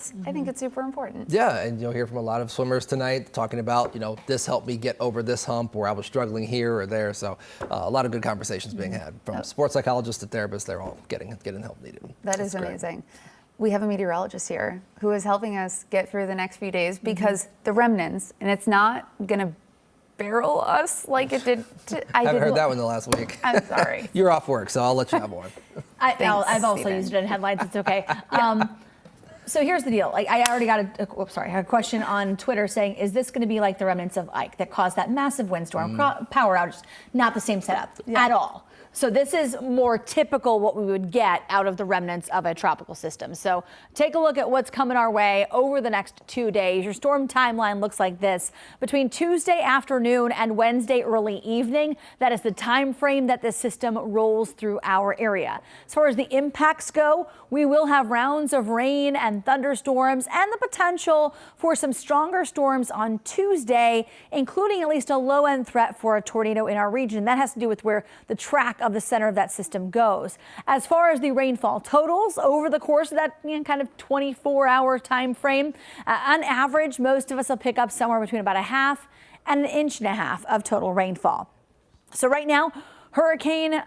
sports, I think it's super important. Yeah, and you'll hear from a lot of swimmers tonight talking about, this helped me get over this hump where I was struggling here or there. So a lot of good conversations being had from sports psychologists to therapists. They're all getting help needed. That is amazing. We have a meteorologist here who is helping us get through the next few days because the remnants, and it's not going to barrel us like it did. I haven't heard that one the last week. I'm sorry. You're off work, so I'll let you have one. I've also used it in headlines. It's okay. So here's the deal. I already got I had a question on Twitter saying, is this going to be like the remnants of Ike that caused that massive windstorm, power outage? Not the same setup at all. So this is more typical what we would get out of the remnants of a tropical system. So take a look at what's coming our way over the next 2 days. Your storm timeline looks like this. Between Tuesday afternoon and Wednesday early evening, that is the time frame that this system rolls through our area. As far as the impacts go, we will have rounds of rain and thunderstorms and the potential for some stronger storms on Tuesday, including at least a low-end threat for a tornado in our region. That has to do with where the track of the center of that system goes. As far as the rainfall totals over the course of that kind of 24-hour time frame, on average, most of us will pick up somewhere between about a half and an inch and a half of total rainfall. So right now, Hurricane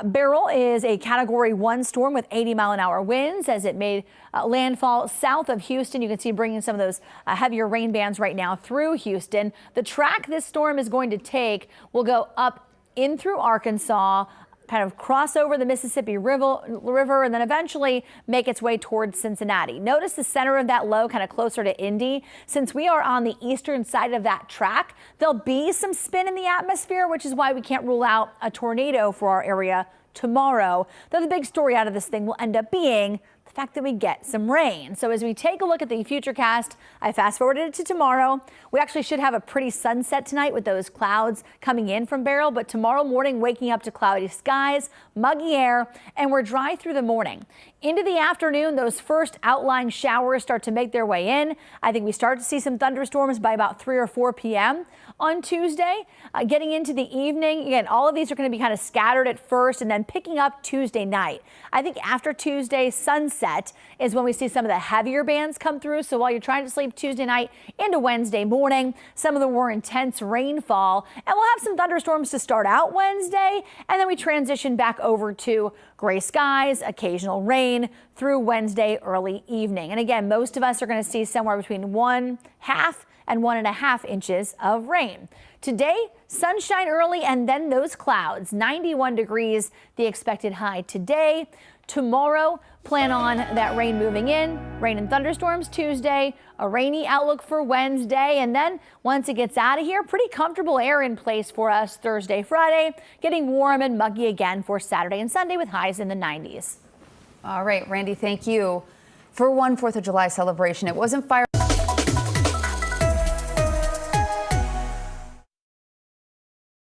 Beryl is a Category 1 storm with 80-mile-an-hour winds as it made landfall south of Houston. You can see bringing some of those heavier rain bands right now through Houston. The track this storm is going to take will go up in through Arkansas, kind of cross over the Mississippi River, and then eventually make its way towards Cincinnati. Notice the center of that low kind of closer to Indy. Since we are on the eastern side of that track, there'll be some spin in the atmosphere, which is why we can't rule out a tornado for our area tomorrow. Though the big story out of this thing will end up being the fact that we get some rain. So as we take a look at the futurecast, I fast forwarded it to tomorrow. We actually should have a pretty sunset tonight with those clouds coming in from Beryl, but tomorrow morning waking up to cloudy skies, muggy air, and we're dry through the morning. Into the afternoon, those first outlying showers start to make their way in. I think we start to see some thunderstorms by about 3 or 4 p.m. on Tuesday. Getting into the evening, again, all of these are going to be kind of scattered at first and then picking up Tuesday night. I think after Tuesday sunset is when we see some of the heavier bands come through. So while you're trying to sleep Tuesday night into Wednesday morning, some of the more intense rainfall, and we'll have some thunderstorms to start out Wednesday, and then we transition back over to gray skies, occasional rain through Wednesday early evening. And again, most of us are going to see somewhere between 1/2 and 1.5 inches of rain. Today, sunshine early and then those clouds. 91 degrees, the expected high today. Tomorrow, plan on that rain moving in, rain and thunderstorms Tuesday, a rainy outlook for Wednesday, and then once it gets out of here, pretty comfortable air in place for us Thursday, Friday, getting warm and muggy again for Saturday and Sunday with highs in the 90s. All right, Randy, thank you. For one 4th of July celebration, it wasn't fire.